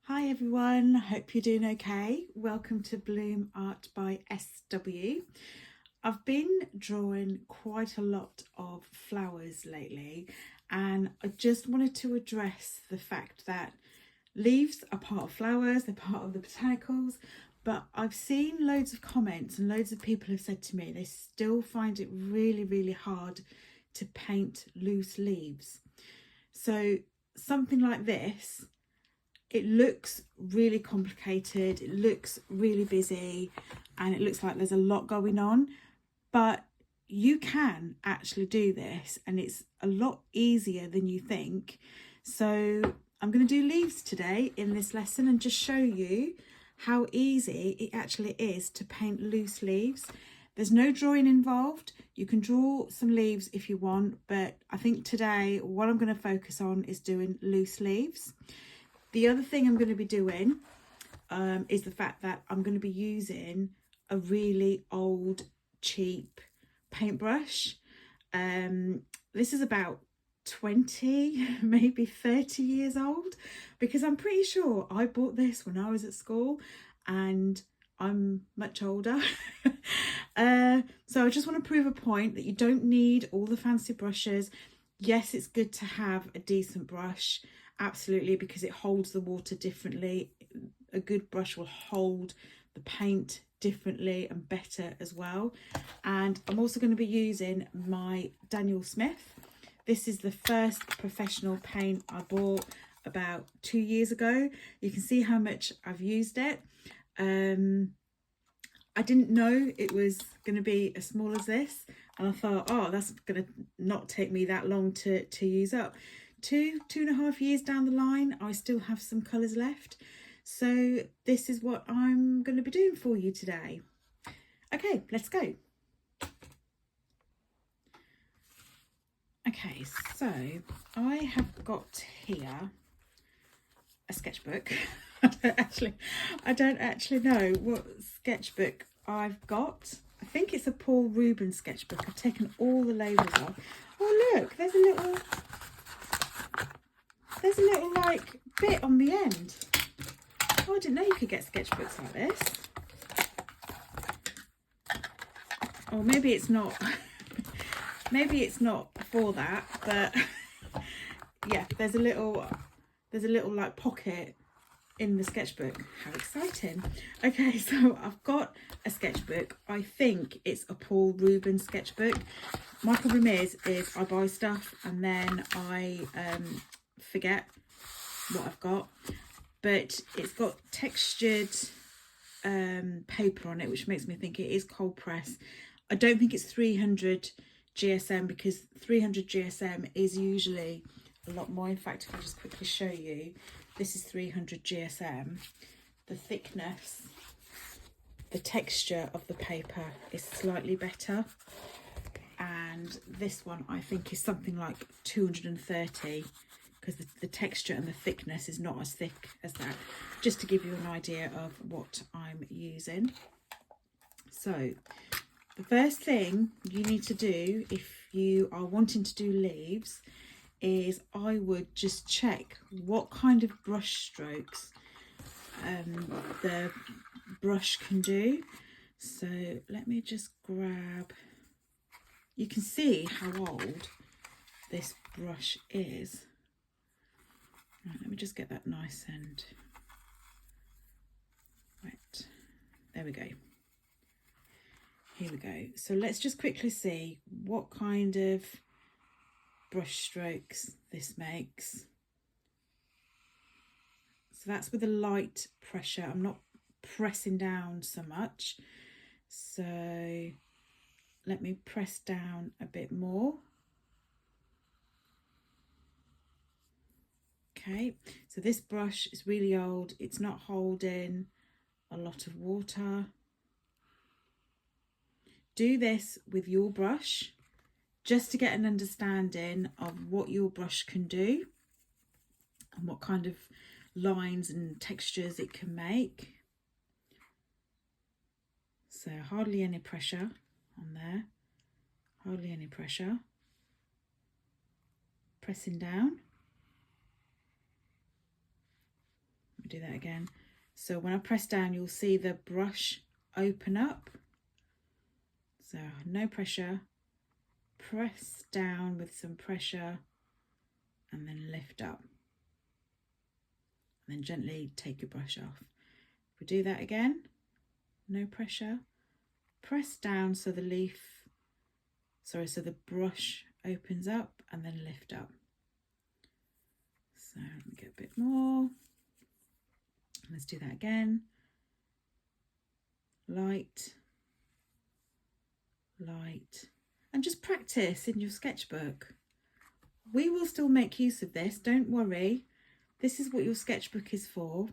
Hi everyone, hope you're doing okay. Welcome to Bloom Art by SW. I've been drawing quite a lot of flowers lately, and I just wanted to address the fact that leaves are part of flowers, they're part of the botanicals, but I've seen loads of comments and loads of people have said to me they still find it really hard to paint loose leaves. So something like this, it looks really complicated, it looks really busy, and it looks like there's a lot going on, but you can actually do this and it's a lot easier than you think. So I'm going to do leaves today in this lesson and just show you how easy it actually is to paint loose leaves. There's no drawing involved. You can draw some leaves if you want, but I think today what I'm going to focus on is doing loose leaves. The other thing I'm going to be doing is the fact that I'm going to be using a really old, cheap paintbrush. This is about 20, maybe 30 years old, because I'm pretty sure I bought this when I was at school and I'm much older. So I just want to prove a point that you don't need all the fancy brushes. Yes, it's good to have a decent brush, absolutely, because it holds the water differently. A good brush will hold the paint differently and better as well. And I'm also going to be using my Daniel Smith. This is the first professional paint I bought about 2 years ago. You can see how much I've used it. I didn't know it was going to be as small as this, and I thought, oh, that's going to not take me that long to use up. 2.5 years down the line, I still have some colours left. So this is what I'm going to be doing for you today. Okay, let's go. Okay, so I have got here a sketchbook. I don't actually know what sketchbook I've got. I think it's a Paul Rubens sketchbook. I've taken all the labels off. Oh look, there's a little like bit on the end. Oh, I didn't know you could get sketchbooks like this. Or maybe it's not. Maybe it's not for that, but yeah, there's a little like pocket in the sketchbook. How exciting. Okay, so I've got a sketchbook. I think it's a Paul Rubens sketchbook. My problem is I buy stuff and then I forget what I've got, but it's got textured paper on it, which makes me think it is cold press. I don't think it's 300 GSM, because 300 GSM is usually a lot more. In fact, if I just quickly show you, this is 300 GSM. The thickness, the texture of the paper is slightly better, and this one I think is something like 230, because the texture and the thickness is not as thick as that, just to give you an idea of what I'm using. So the first thing you need to do if you are wanting to do leaves is I would just check what kind of brush strokes the brush can do. So let me just grab, you can see how old this brush is. Right, let me just get that nice and wet. There we go. Here we go. So let's just quickly see what kind of brush strokes this makes. So that's with a light pressure. I'm not pressing down so much. So let me press down a bit more. Okay, so this brush is really old. It's not holding a lot of water. Do this with your brush just to get an understanding of what your brush can do and what kind of lines and textures it can make. So hardly any pressure on there, hardly any pressure. Pressing down. Let me do that again. So when I press down, you'll see the brush open up. So no pressure, press down with some pressure and then lift up. And then gently take your brush off. We do that again, no pressure, press down so the the brush opens up and then lift up. So let me get a bit more. Let's do that again. Light, light, and just practice in your sketchbook. We will still make use of this, don't worry. This is what your sketchbook is for.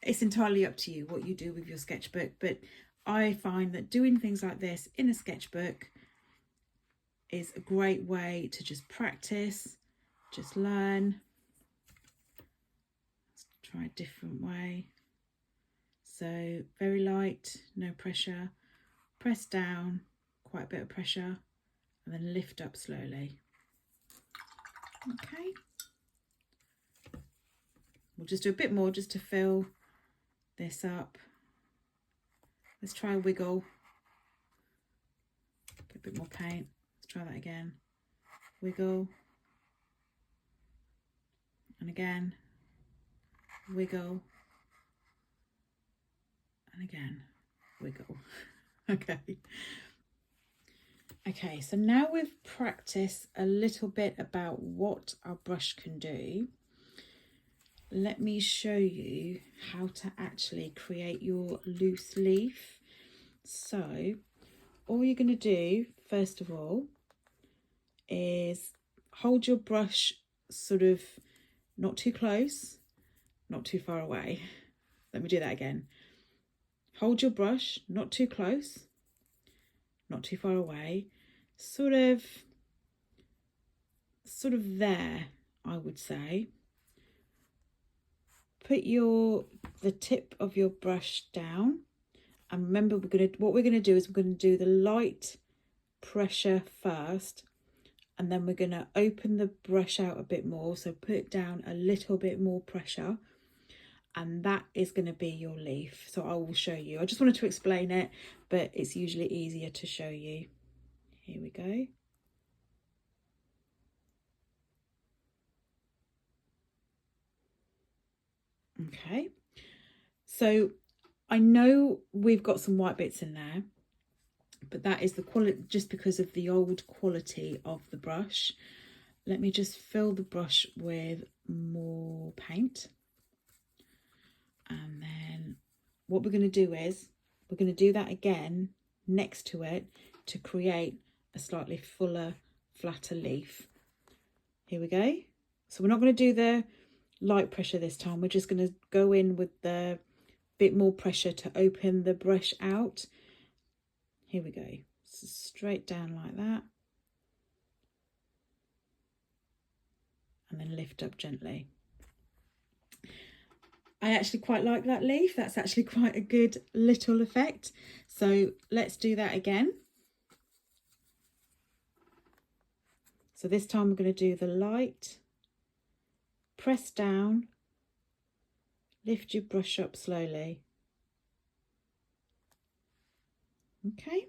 It's entirely up to you what you do with your sketchbook, but I find that doing things like this in a sketchbook is a great way to just practice, just learn. Let's try a different way. So very light, no pressure, press down, quite a bit of pressure, and then lift up slowly. Okay. We'll just do a bit more just to fill this up. Let's try a wiggle. Get a bit more paint. Let's try that again. Wiggle. And again. Wiggle. And again. Wiggle. Okay. Okay, so now we've practiced a little bit about what our brush can do. Let me show you how to actually create your loose leaf. So all you're going to do first of all is hold your brush sort of not too close, not too far away. Let me do that again. Hold your brush not too close, not too far away, sort of there, I would say. Put the tip of your brush down, and remember what we're gonna do is we're gonna do the light pressure first, and then we're gonna open the brush out a bit more, so put down a little bit more pressure, and that is going to be your leaf. So I will show you. I just wanted to explain it, but it's usually easier to show you. Here we go. Okay, so I know we've got some white bits in there, but that is the quality, just because of the old quality of the brush. Let me just fill the brush with more paint. And then what we're going to do is we're going to do that again next to it to create a slightly fuller, flatter leaf. Here we go. So we're not going to do the light pressure this time. We're just going to go in with the bit more pressure to open the brush out. Here we go. So straight down like that. And then lift up gently. I actually quite like that leaf. That's actually quite a good little effect. So let's do that again. So this time we're going to do the light, press down, lift your brush up slowly. Okay.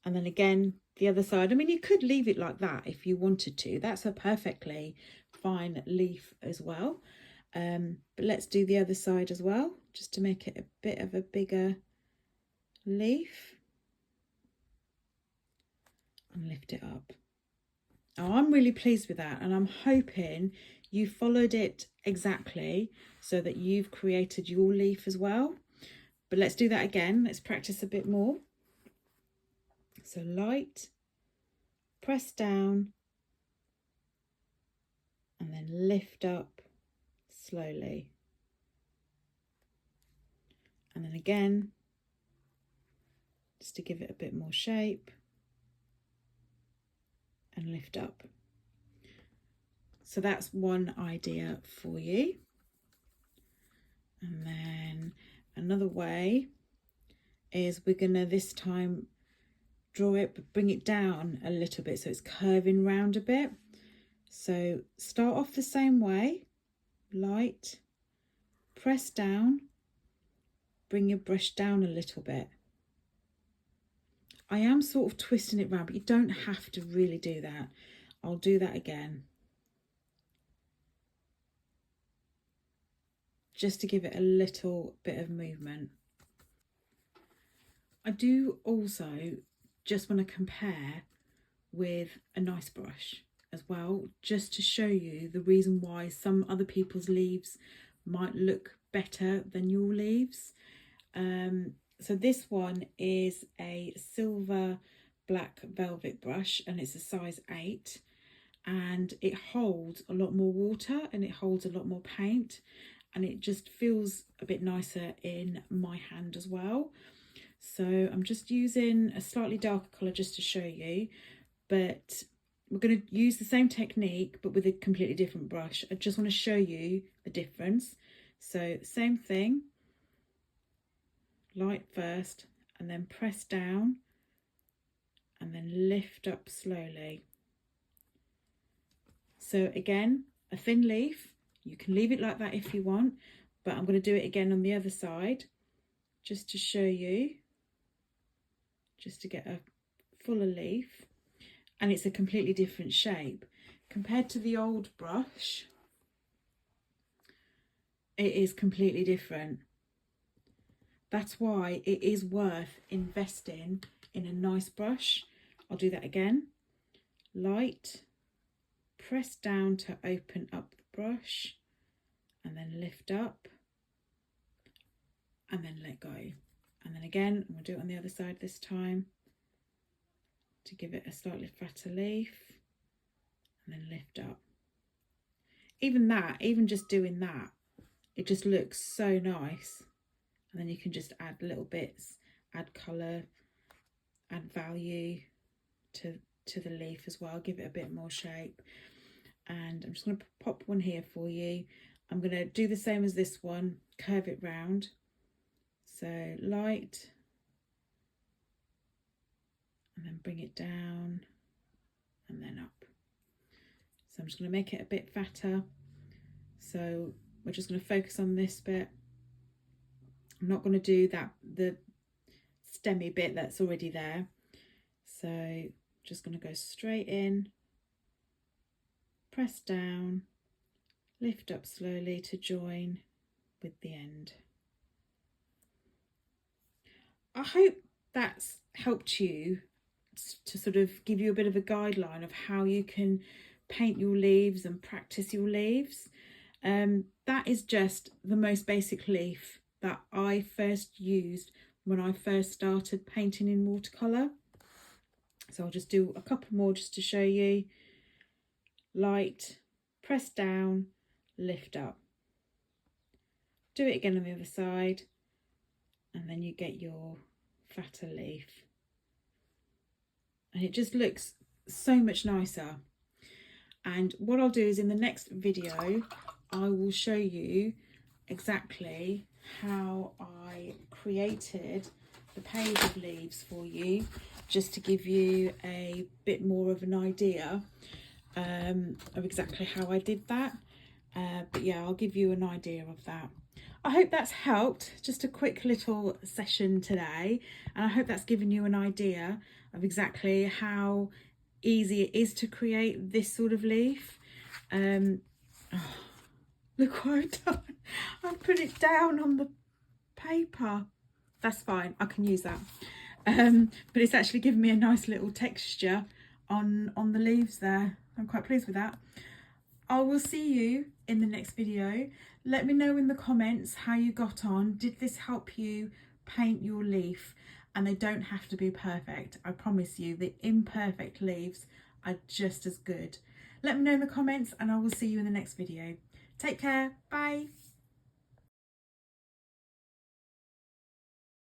And then again, the other side. I mean, you could leave it like that if you wanted to. That's a perfectly fine leaf as well. But let's do the other side as well, just to make it a bit of a bigger leaf. And lift it up. Oh, I'm really pleased with that, and I'm hoping you followed it exactly so that you've created your leaf as well. But let's do that again. Let's practice a bit more. So light, press down, and then lift up slowly. And then again, just to give it a bit more shape, and lift up. So that's one idea for you. And then another way is we're gonna this time draw it, but bring it down a little bit so it's curving round a bit. So start off the same way, light, press down, bring your brush down a little bit. I am sort of twisting it round, but you don't have to really do that. I'll do that again, just to give it a little bit of movement. I do also just want to compare with a nice brush as well, just to show you the reason why some other people's leaves might look better than your leaves. So this one is a silver black velvet brush, and it's a size 8, and it holds a lot more water and it holds a lot more paint, and it just feels a bit nicer in my hand as well. So I'm just using a slightly darker colour just to show you, but we're going to use the same technique but with a completely different brush. I just want to show you the difference. So same thing, light first and then press down and then lift up slowly. So again, a thin leaf, you can leave it like that if you want, but I'm going to do it again on the other side just to show you, just to get a fuller leaf, and it's a completely different shape compared to the old brush. It is completely different. That's why it is worth investing in a nice brush. I'll do that again. Light, press down to open up the brush, and then lift up, and then let go. And then again, I'm going to do it on the other side this time to give it a slightly fatter leaf, and then lift up. Even just doing that, it just looks so nice. And then you can just add little bits, add colour, add value to the leaf as well, give it a bit more shape. And I'm just going to pop one here for you. I'm going to do the same as this one, curve it round. So light, and then bring it down and then up. So I'm just going to make it a bit fatter. So we're just going to focus on this bit. I'm not going to do the stemmy bit that's already there. So just going to go straight in, press down, lift up slowly to join with the end. I hope that's helped you to sort of give you a bit of a guideline of how you can paint your leaves and practice your leaves. That is just the most basic leaf that I first used when I first started painting in watercolour. So I'll just do a couple more just to show you. Light, press down, lift up. Do it again on the other side, and then you get your fatter leaf. And it just looks so much nicer. And what I'll do is in the next video, I will show you exactly how I created the page of leaves for you, just to give you a bit more of an idea of exactly how I did that. But yeah, I'll give you an idea of that. I hope that's helped, just a quick little session today, and I hope that's given you an idea of exactly how easy it is to create this sort of leaf. Look what I've done. I've put it down on the paper. That's fine, I can use that. But it's actually given me a nice little texture on the leaves there. I'm quite pleased with that. I will see you in the next video. Let me know in the comments how you got on. Did this help you paint your leaf? And they don't have to be perfect. I promise you, the imperfect leaves are just as good. Let me know in the comments, and I will see you in the next video. Take care. Bye.